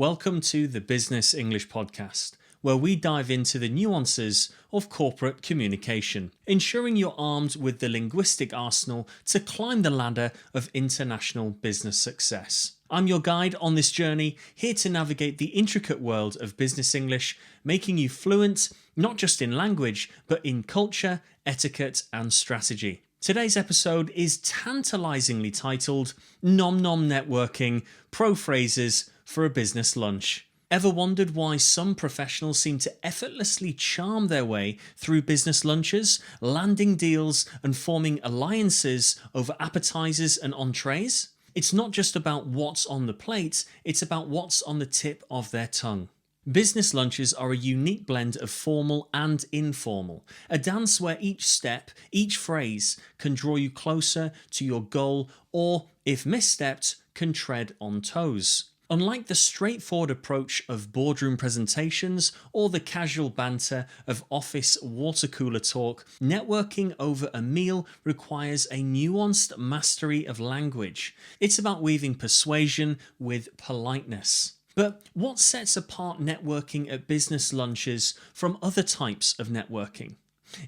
Welcome to the Business English Podcast, where we dive into the nuances of corporate communication, ensuring you're armed with the linguistic arsenal to climb the ladder of international business success. I'm your guide on this journey, here to navigate the intricate world of business English, making you fluent not just in language, but in culture, etiquette, and strategy. Today's episode is tantalizingly titled Nom Nom Networking, Pro Phrases for a Business Lunch. Ever wondered why some professionals seem to effortlessly charm their way through business lunches, landing deals and forming alliances over appetizers and entrees? It's not just about what's on the plate, it's about what's on the tip of their tongue. Business lunches are a unique blend of formal and informal, a dance where each step, each phrase can draw you closer to your goal or, if misstepped, can tread on toes. Unlike the straightforward approach of boardroom presentations or the casual banter of office water cooler talk, networking over a meal requires a nuanced mastery of language. It's about weaving persuasion with politeness. But what sets apart networking at business lunches from other types of networking?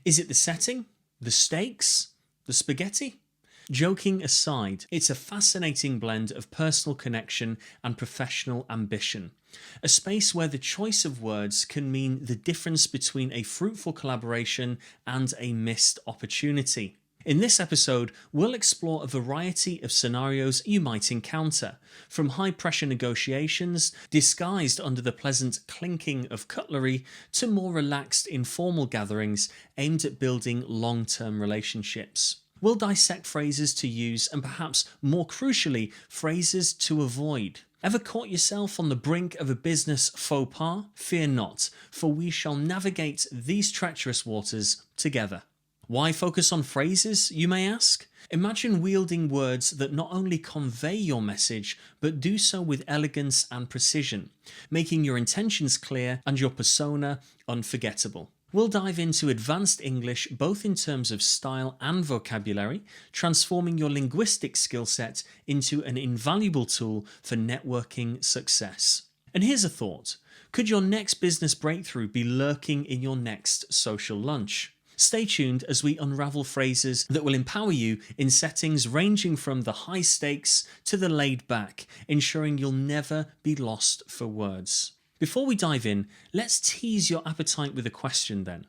Is it the setting? The stakes? The spaghetti? Joking aside, it's a fascinating blend of personal connection and professional ambition. A space where the choice of words can mean the difference between a fruitful collaboration and a missed opportunity. In this episode, we'll explore a variety of scenarios you might encounter, from high-pressure negotiations disguised under the pleasant clinking of cutlery to more relaxed informal gatherings aimed at building long-term relationships. We'll dissect phrases to use and perhaps more crucially, phrases to avoid. Ever caught yourself on the brink of a business faux pas? Fear not, for we shall navigate these treacherous waters together. Why focus on phrases, you may ask? Imagine wielding words that not only convey your message, but do so with elegance and precision, making your intentions clear and your persona unforgettable. We'll dive into advanced English both in terms of style and vocabulary, transforming your linguistic skill set into an invaluable tool for networking success. And here's a thought. Could your next business breakthrough be lurking in your next social lunch? Stay tuned as we unravel phrases that will empower you in settings ranging from the high stakes to the laid back, ensuring you'll never be lost for words. Before we dive in, let's tease your appetite with a question then.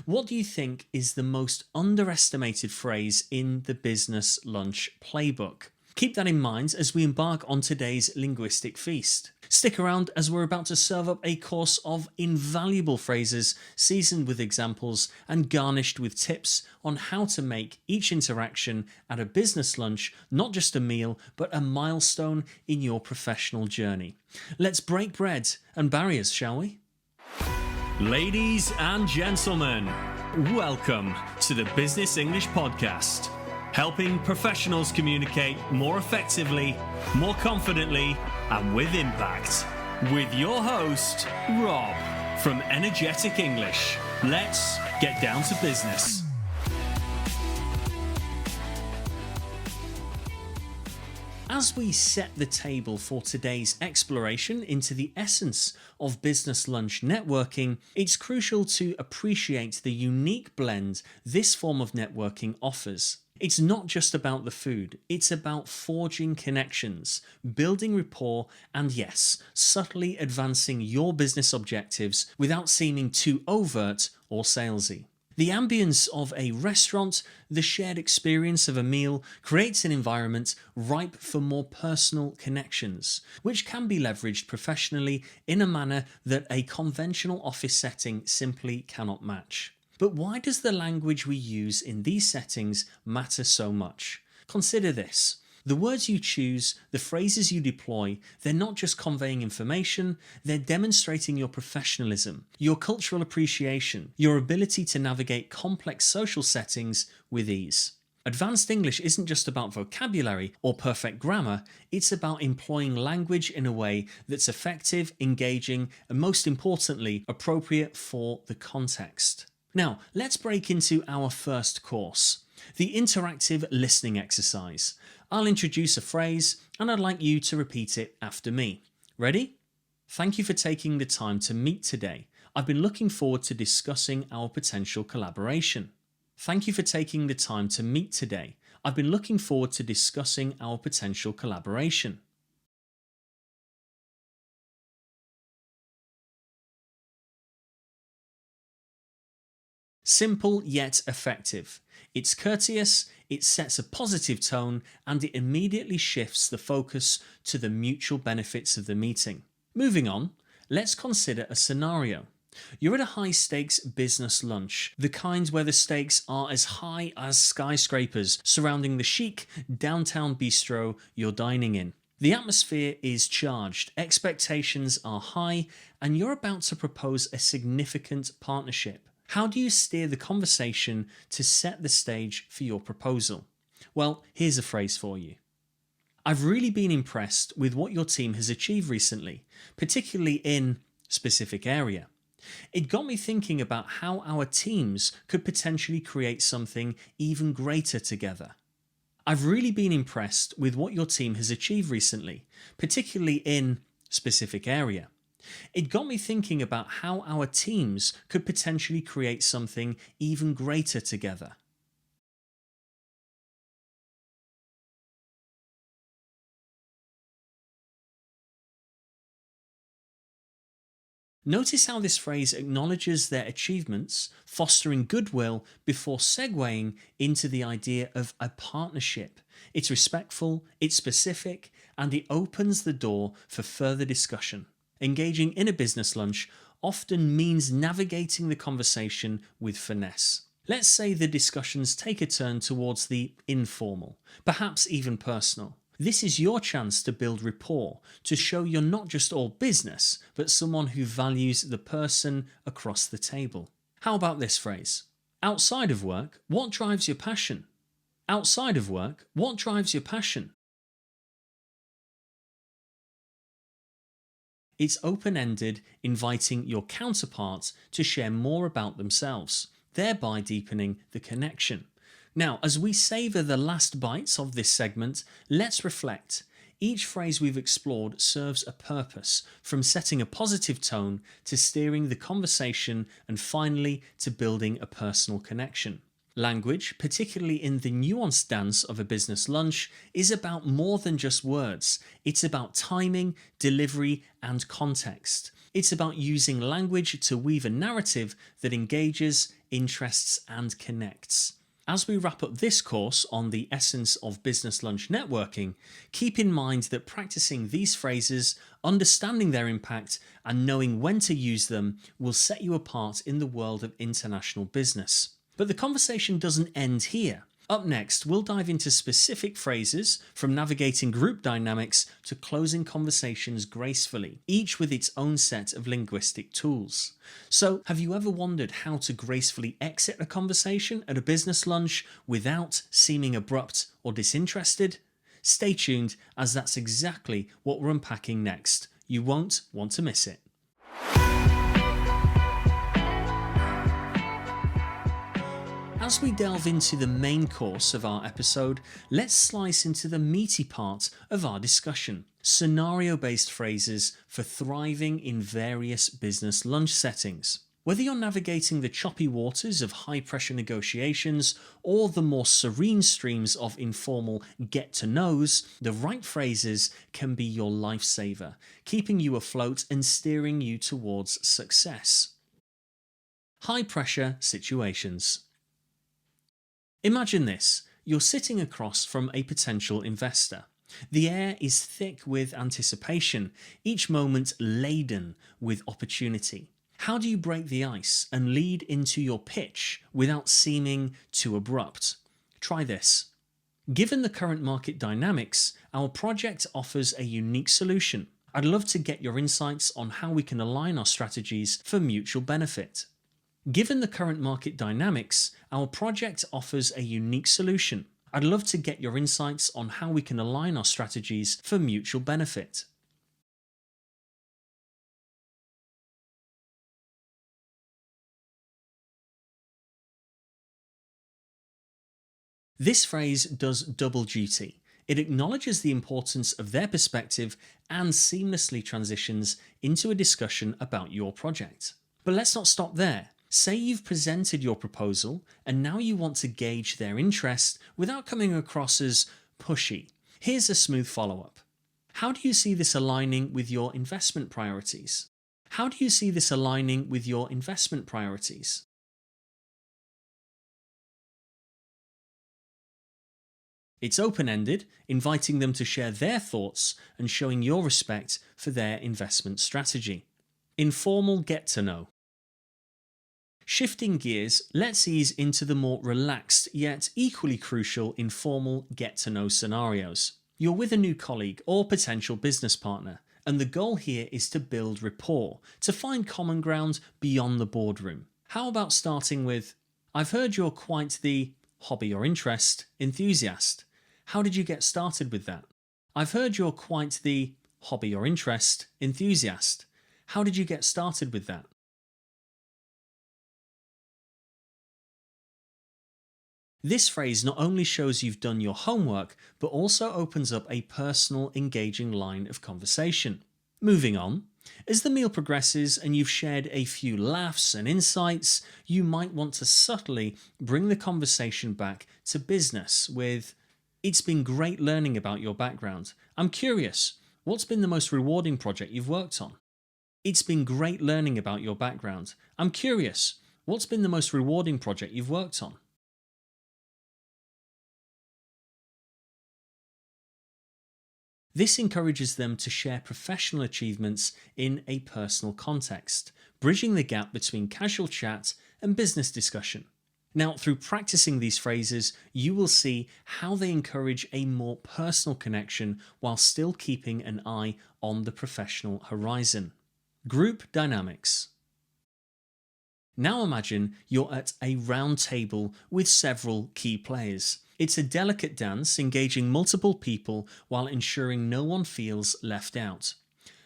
What do you think is the most underestimated phrase in the business lunch playbook? Keep that in mind as we embark on today's linguistic feast. Stick around as we're about to serve up a course of invaluable phrases seasoned with examples and garnished with tips on how to make each interaction at a business lunch not just a meal but a milestone in your professional journey. Let's break bread and barriers, shall we? Ladies and gentlemen, welcome to the Business English Podcast. Helping professionals communicate more effectively, more confidently, and with impact. With your host, Rob, from Energetic English. Let's get down to business. As we set the table for today's exploration into the essence of business lunch networking, it's crucial to appreciate the unique blend this form of networking offers. It's not just about the food, it's about forging connections, building rapport, and yes, subtly advancing your business objectives without seeming too overt or salesy. The ambience of a restaurant, the shared experience of a meal, creates an environment ripe for more personal connections, which can be leveraged professionally in a manner that a conventional office setting simply cannot match. But why does the language we use in these settings matter so much? Consider this. The words you choose, the phrases you deploy, they're not just conveying information, they're demonstrating your professionalism, your cultural appreciation, your ability to navigate complex social settings with ease. Advanced English isn't just about vocabulary or perfect grammar, it's about employing language in a way that's effective, engaging, and most importantly, appropriate for the context. Now, let's break into our first course, the interactive listening exercise. I'll introduce a phrase and I'd like you to repeat it after me. Ready? Thank you for taking the time to meet today. I've been looking forward to discussing our potential collaboration. Thank you for taking the time to meet today. I've been looking forward to discussing our potential collaboration. Simple yet effective. It's courteous, it sets a positive tone, and it immediately shifts the focus to the mutual benefits of the meeting. Moving on, let's consider a scenario. You're at a high stakes business lunch, the kind where the stakes are as high as skyscrapers surrounding the chic downtown bistro you're dining in. The atmosphere is charged, expectations are high, and you're about to propose a significant partnership. How do you steer the conversation to set the stage for your proposal? Well, here's a phrase for you. I've really been impressed with what your team has achieved recently, particularly in specific area. It got me thinking about how our teams could potentially create something even greater together. I've really been impressed with what your team has achieved recently, particularly in specific area. It got me thinking about how our teams could potentially create something even greater together. Notice how this phrase acknowledges their achievements, fostering goodwill before segueing into the idea of a partnership. It's respectful, it's specific, and it opens the door for further discussion. Engaging in a business lunch often means navigating the conversation with finesse. Let's say the discussions take a turn towards the informal, perhaps even personal. This is your chance to build rapport, to show you're not just all business, but someone who values the person across the table. How about this phrase? Outside of work, what drives your passion? Outside of work, what drives your passion? It's open-ended, inviting your counterpart to share more about themselves, thereby deepening the connection. Now, as we savour the last bites of this segment, let's reflect. Each phrase we've explored serves a purpose, from setting a positive tone to steering the conversation and finally to building a personal connection. Language, particularly in the nuanced dance of a business lunch, is about more than just words. It's about timing, delivery, and context. It's about using language to weave a narrative that engages, interests, and connects. As we wrap up this course on the essence of business lunch networking, keep in mind that practicing these phrases, understanding their impact, and knowing when to use them will set you apart in the world of international business. But the conversation doesn't end here. Up next, we'll dive into specific phrases, from navigating group dynamics to closing conversations gracefully, each with its own set of linguistic tools. So, have you ever wondered how to gracefully exit a conversation at a business lunch without seeming abrupt or disinterested? Stay tuned, as that's exactly what we're unpacking next. You won't want to miss it. As we delve into the main course of our episode, let's slice into the meaty part of our discussion: scenario-based phrases for thriving in various business lunch settings. Whether you're navigating the choppy waters of high-pressure negotiations or the more serene streams of informal get-to-knows, the right phrases can be your lifesaver, keeping you afloat and steering you towards success. High-pressure situations. Imagine this: you're sitting across from a potential investor. The air is thick with anticipation, each moment laden with opportunity. How do you break the ice and lead into your pitch without seeming too abrupt? Try this. Given the current market dynamics, our project offers a unique solution. I'd love to get your insights on how we can align our strategies for mutual benefit. Given the current market dynamics, our project offers a unique solution. I'd love to get your insights on how we can align our strategies for mutual benefit. This phrase does double duty. It acknowledges the importance of their perspective and seamlessly transitions into a discussion about your project. But let's not stop there. Say you've presented your proposal and now you want to gauge their interest without coming across as pushy. Here's a smooth follow-up. How do you see this aligning with your investment priorities? How do you see this aligning with your investment priorities? It's open-ended, inviting them to share their thoughts and showing your respect for their investment strategy. Informal get to know. Shifting gears, let's ease into the more relaxed yet equally crucial informal get to know scenarios. You're with a new colleague or potential business partner, and the goal here is to build rapport, to find common ground beyond the boardroom. How about starting with, I've heard you're quite the hobby or interest enthusiast. How did you get started with that? I've heard you're quite the hobby or interest enthusiast. How did you get started with that? This phrase not only shows you've done your homework, but also opens up a personal, engaging line of conversation. Moving on, as the meal progresses and you've shared a few laughs and insights, you might want to subtly bring the conversation back to business with, it's been great learning about your background. I'm curious, what's been the most rewarding project you've worked on? It's been great learning about your background. I'm curious, what's been the most rewarding project you've worked on? This encourages them to share professional achievements in a personal context, bridging the gap between casual chat and business discussion. Now, through practicing these phrases, you will see how they encourage a more personal connection while still keeping an eye on the professional horizon. Group dynamics. Now imagine you're at a round table with several key players. It's a delicate dance engaging multiple people while ensuring no one feels left out.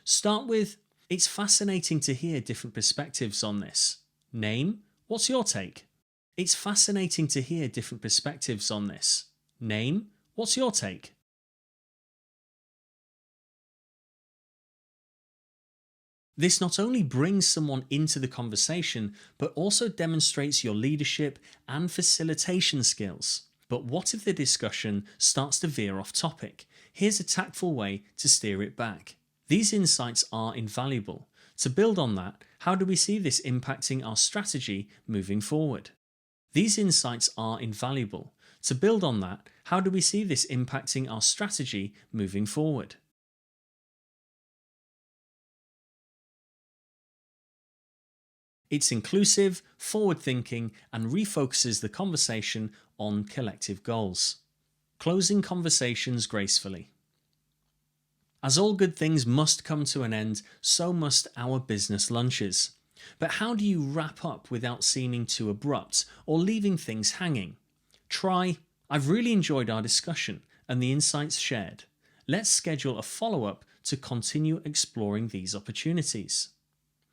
Start with, it's fascinating to hear different perspectives on this. Name, what's your take? It's fascinating to hear different perspectives on this. Name, what's your take? This not only brings someone into the conversation, but also demonstrates your leadership and facilitation skills. But what if the discussion starts to veer off topic? Here's a tactful way to steer it back. These insights are invaluable. To build on that, how do we see this impacting our strategy moving forward? These insights are invaluable. To build on that, how do we see this impacting our strategy moving forward? It's inclusive, forward-thinking, and refocuses the conversation on collective goals. Closing conversations gracefully. As all good things must come to an end, so must our business lunches. But how do you wrap up without seeming too abrupt or leaving things hanging? Try, I've really enjoyed our discussion and the insights shared. Let's schedule a follow-up to continue exploring these opportunities.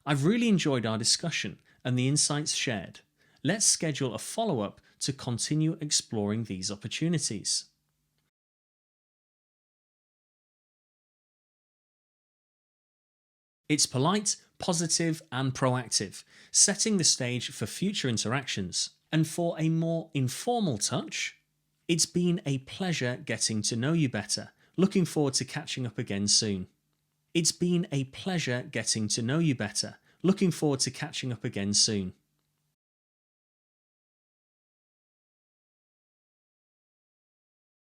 I've really enjoyed our discussion and the insights shared. Let's schedule a follow-up to continue exploring these opportunities. It's polite, positive, and proactive, setting the stage for future interactions. And for a more informal touch, it's been a pleasure getting to know you better. Looking forward to catching up again soon. It's been a pleasure getting to know you better. Looking forward to catching up again soon.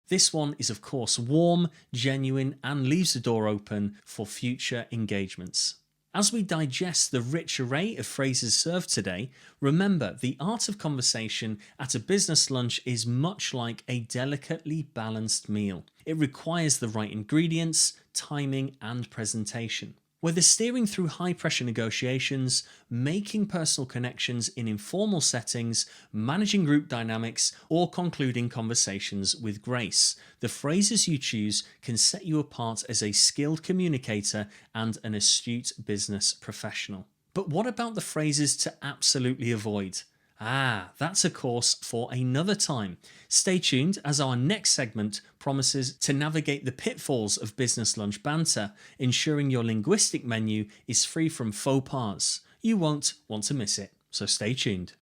This one is of course warm, genuine, and leaves the door open for future engagements. As we digest the rich array of phrases served today, remember the art of conversation at a business lunch is much like a delicately balanced meal. It requires the right ingredients, timing, and presentation. Whether steering through high-pressure negotiations, making personal connections in informal settings, managing group dynamics, or concluding conversations with grace, the phrases you choose can set you apart as a skilled communicator and an astute business professional. But what about the phrases to absolutely avoid? Ah, that's a course for another time. Stay tuned as our next segment promises to navigate the pitfalls of business lunch banter, ensuring your linguistic menu is free from faux pas. You won't want to miss it, so stay tuned.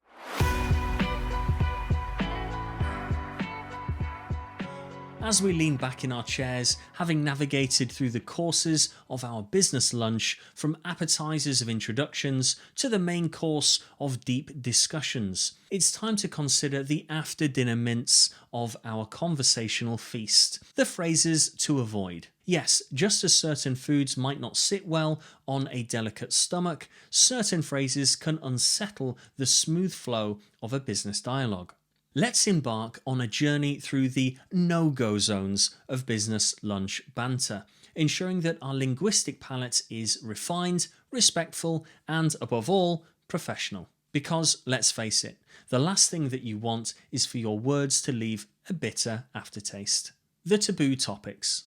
As we lean back in our chairs, having navigated through the courses of our business lunch, from appetizers of introductions to the main course of deep discussions, it's time to consider the after dinner mints of our conversational feast, the phrases to avoid. Yes, just as certain foods might not sit well on a delicate stomach, certain phrases can unsettle the smooth flow of a business dialogue. Let's embark on a journey through the no-go zones of business lunch banter, ensuring that our linguistic palette is refined, respectful, and above all, professional. Because, let's face it, the last thing that you want is for your words to leave a bitter aftertaste. The taboo topics.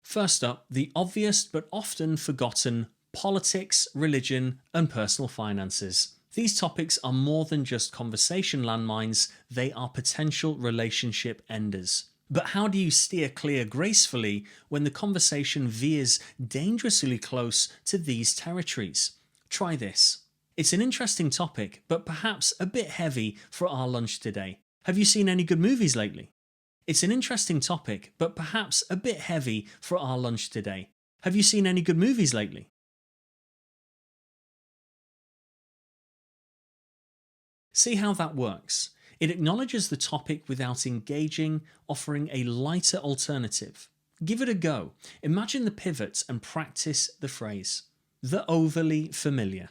First up, the obvious but often forgotten politics, religion, and personal finances. These topics are more than just conversation landmines, they are potential relationship enders. But how do you steer clear gracefully when the conversation veers dangerously close to these territories? Try this. It's an interesting topic, but perhaps a bit heavy for our lunch today. Have you seen any good movies lately? It's an interesting topic, but perhaps a bit heavy for our lunch today. Have you seen any good movies lately? See how that works. It acknowledges the topic without engaging, offering a lighter alternative. Give it a go. Imagine the pivot and practice the phrase. The overly familiar.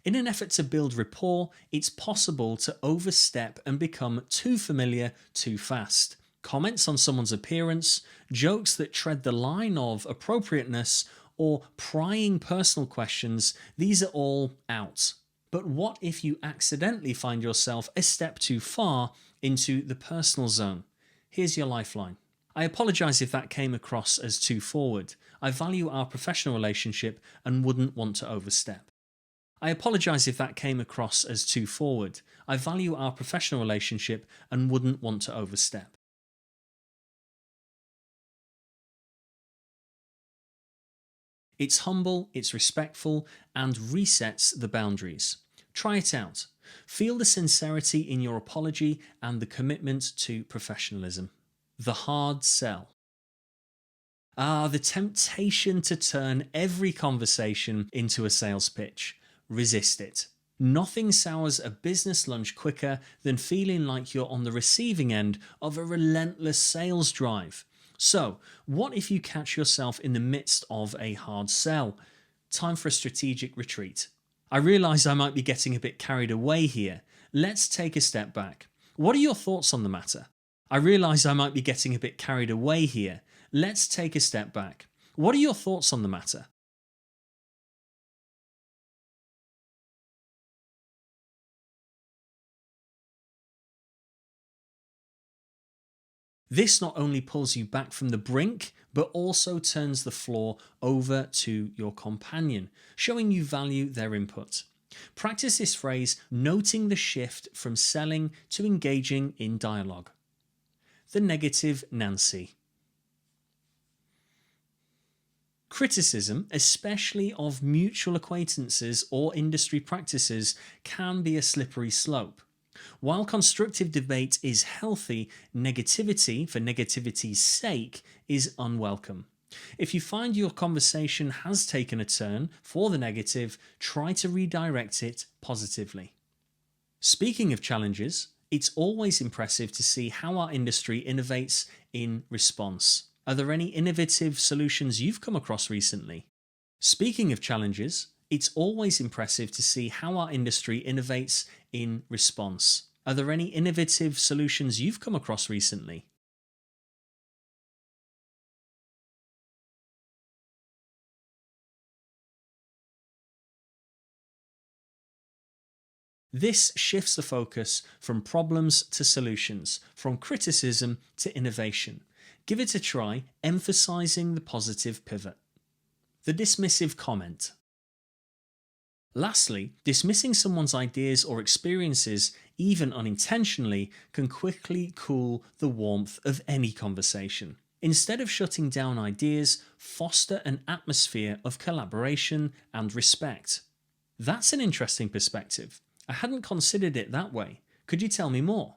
In an effort to build rapport, it's possible to overstep and become too familiar too fast. Comments on someone's appearance, jokes that tread the line of appropriateness, or prying personal questions, these are all out. But what if you accidentally find yourself a step too far into the personal zone? Here's your lifeline. I apologise if that came across as too forward. I value our professional relationship and wouldn't want to overstep. I apologise if that came across as too forward. I value our professional relationship and wouldn't want to overstep. It's humble, it's respectful, and resets the boundaries. Try it out. Feel the sincerity in your apology and the commitment to professionalism. The hard sell. The temptation to turn every conversation into a sales pitch. Resist it. Nothing sours a business lunch quicker than feeling like you're on the receiving end of a relentless sales drive. So, what if you catch yourself in the midst of a hard sell? Time for a strategic retreat. I realise I might be getting a bit carried away here. Let's take a step back. What are your thoughts on the matter? I realise I might be getting a bit carried away here. Let's take a step back. What are your thoughts on the matter? This not only pulls you back from the brink, but also turns the floor over to your companion, showing you value their input. Practice this phrase, noting the shift from selling to engaging in dialogue. The negative Nancy. Criticism, especially of mutual acquaintances or industry practices, can be a slippery slope. While constructive debate is healthy, negativity for negativity's sake is unwelcome. If you find your conversation has taken a turn for the negative, try to redirect it positively. Speaking of challenges, it's always impressive to see how our industry innovates in response. Are there any innovative solutions you've come across recently? Speaking of challenges, it's always impressive to see how our industry innovates in response. Are there any innovative solutions you've come across recently? This shifts the focus from problems to solutions, from criticism to innovation. Give it a try, emphasizing the positive pivot. The dismissive comment. Lastly, dismissing someone's ideas or experiences, even unintentionally, can quickly cool the warmth of any conversation. Instead of shutting down ideas, foster an atmosphere of collaboration and respect. That's an interesting perspective. I hadn't considered it that way. Could you tell me more?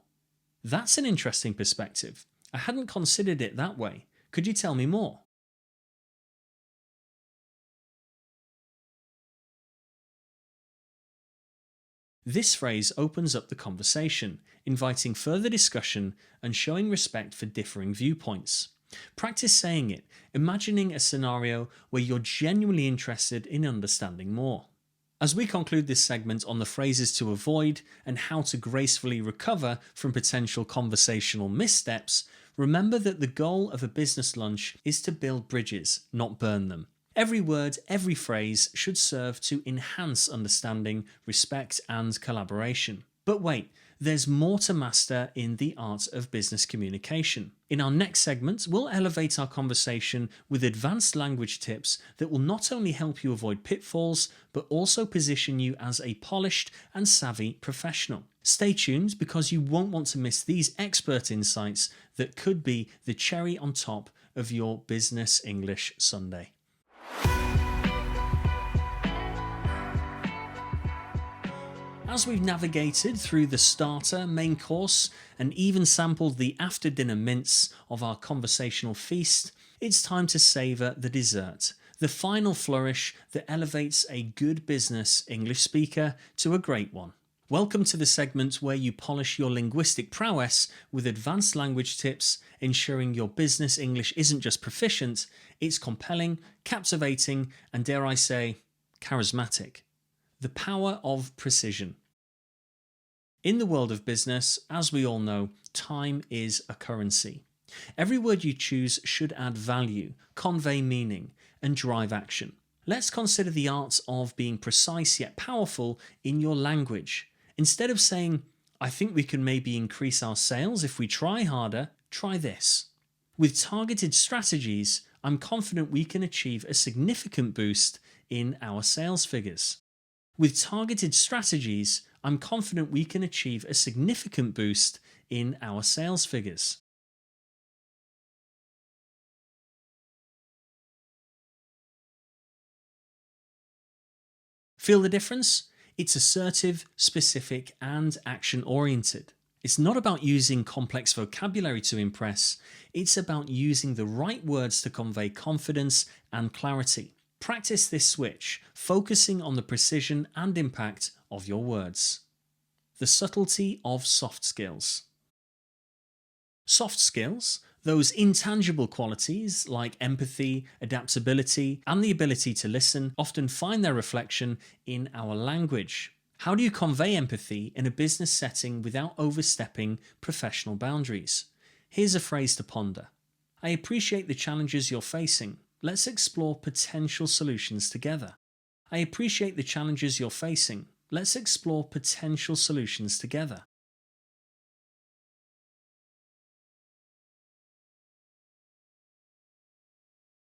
That's an interesting perspective. I hadn't considered it that way. Could you tell me more? This phrase opens up the conversation, inviting further discussion and showing respect for differing viewpoints. Practice saying it, imagining a scenario where you're genuinely interested in understanding more. As we conclude this segment on the phrases to avoid and how to gracefully recover from potential conversational missteps, remember that the goal of a business lunch is to build bridges, not burn them. Every word, every phrase should serve to enhance understanding, respect, and collaboration. But wait, there's more to master in the art of business communication. In our next segment, we'll elevate our conversation with advanced language tips that will not only help you avoid pitfalls, but also position you as a polished and savvy professional. Stay tuned because you won't want to miss these expert insights that could be the cherry on top of your business English Sunday. As we've navigated through the starter, main course, and even sampled the after dinner mints of our conversational feast, it's time to savour the dessert, the final flourish that elevates a good business English speaker to a great one. Welcome to the segment where you polish your linguistic prowess with advanced language tips, ensuring your business English isn't just proficient, it's compelling, captivating, and dare I say, charismatic. The power of precision. In the world of business, as we all know, time is a currency. Every word you choose should add value, convey meaning, and drive action. Let's consider the art of being precise yet powerful in your language. Instead of saying, I think we can maybe increase our sales if we try harder, try this. With targeted strategies, I'm confident we can achieve a significant boost in our sales figures. With targeted strategies, I'm confident we can achieve a significant boost in our sales figures. Feel the difference? It's assertive, specific, and action-oriented. It's not about using complex vocabulary to impress, it's about using the right words to convey confidence and clarity. Practice this switch, focusing on the precision and impact of your words. The subtlety of soft skills. Soft skills, those intangible qualities like empathy, adaptability, and the ability to listen, often find their reflection in our language. How do you convey empathy in a business setting without overstepping professional boundaries? Here's a phrase to ponder. I appreciate the challenges you're facing. Let's explore potential solutions together. I appreciate the challenges you're facing. Let's explore potential solutions together.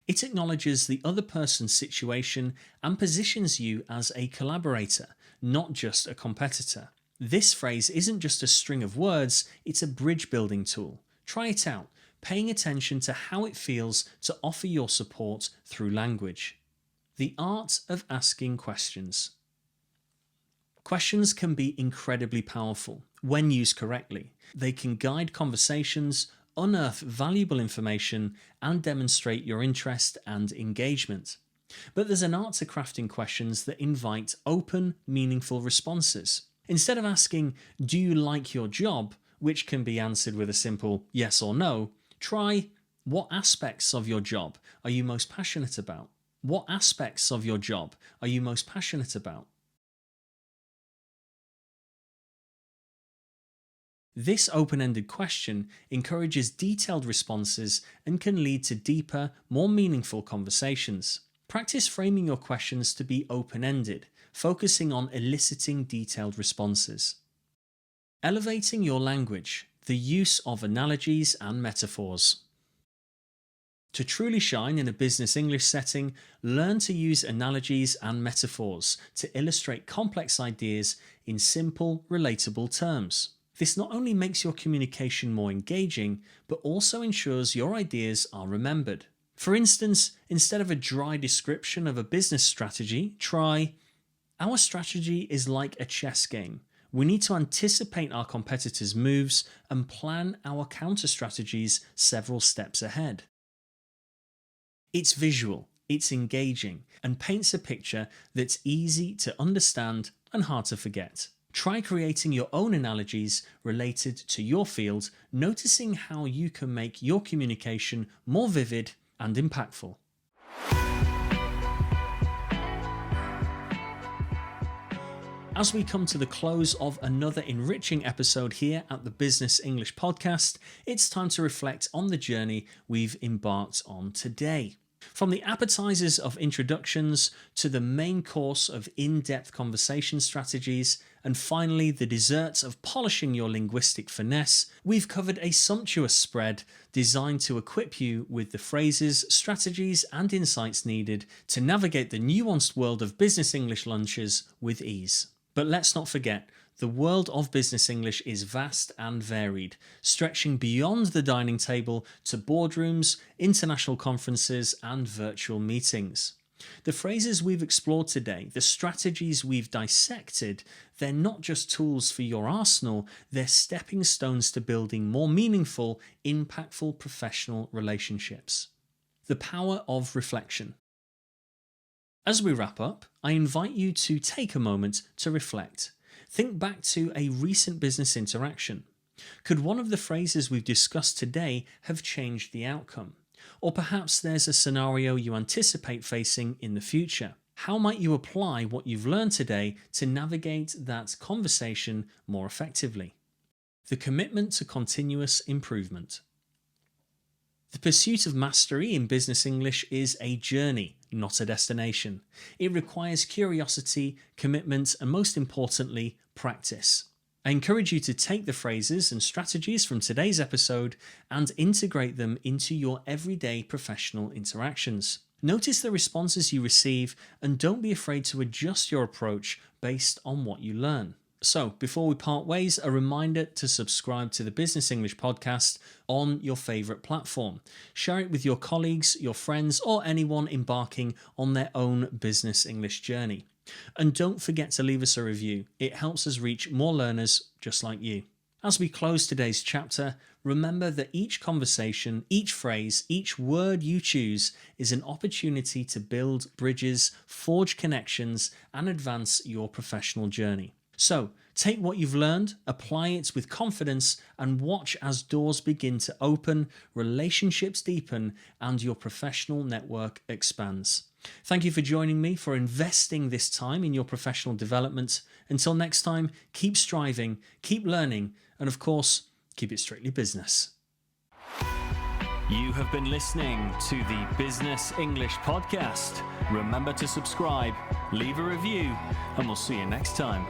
It acknowledges the other person's situation and positions you as a collaborator, not just a competitor. This phrase isn't just a string of words, it's a bridge building tool. Try it out, paying attention to how it feels to offer your support through language. The art of asking questions. Questions can be incredibly powerful when used correctly. They can guide conversations, unearth valuable information, and demonstrate your interest and engagement. But there's an art to crafting questions that invite open, meaningful responses. Instead of asking, do you like your job, which can be answered with a simple yes or no, try, what aspects of your job are you most passionate about? What aspects of your job are you most passionate about? This open-ended question encourages detailed responses and can lead to deeper, more meaningful conversations. Practice framing your questions to be open-ended, focusing on eliciting detailed responses. Elevating your language, the use of analogies and metaphors. To truly shine in a business English setting, learn to use analogies and metaphors to illustrate complex ideas in simple, relatable terms. This not only makes your communication more engaging, but also ensures your ideas are remembered. For instance, instead of a dry description of a business strategy, try, "Our strategy is like a chess game. We need to anticipate our competitors' moves and plan our counter strategies several steps ahead." It's visual, it's engaging, and paints a picture that's easy to understand and hard to forget. Try creating your own analogies related to your field, noticing how you can make your communication more vivid and impactful. As we come to the close of another enriching episode here at the Business English Podcast, it's time to reflect on the journey we've embarked on today. From the appetizers of introductions to the main course of in-depth conversation strategies, and finally the desserts of polishing your linguistic finesse, we've covered a sumptuous spread designed to equip you with the phrases, strategies, and insights needed to navigate the nuanced world of business English lunches with ease. But let's not forget, the world of business English is vast and varied, stretching beyond the dining table to boardrooms, international conferences, and virtual meetings. The phrases we've explored today, the strategies we've dissected, they're not just tools for your arsenal, they're stepping stones to building more meaningful, impactful professional relationships. The power of reflection. As we wrap up, I invite you to take a moment to reflect. Think back to a recent business interaction. Could one of the phrases we've discussed today have changed the outcome? Or perhaps there's a scenario you anticipate facing in the future. How might you apply what you've learned today to navigate that conversation more effectively? The commitment to continuous improvement. The pursuit of mastery in business English is a journey, not a destination. It requires curiosity, commitment, and most importantly, practice. I encourage you to take the phrases and strategies from today's episode and integrate them into your everyday professional interactions. Notice the responses you receive and don't be afraid to adjust your approach based on what you learn. So, before we part ways, a reminder to subscribe to the Business English Podcast on your favourite platform. Share it with your colleagues, your friends, or anyone embarking on their own business English journey. And don't forget to leave us a review. It helps us reach more learners just like you. As we close today's chapter, remember that each conversation, each phrase, each word you choose is an opportunity to build bridges, forge connections, and advance your professional journey. So, take what you've learned, apply it with confidence, and watch as doors begin to open, relationships deepen, and your professional network expands. Thank you for joining me, for investing this time in your professional development. Until next time, keep striving, keep learning, and of course, keep it strictly business. You have been listening to the Business English Podcast. Remember to subscribe, leave a review, and we'll see you next time.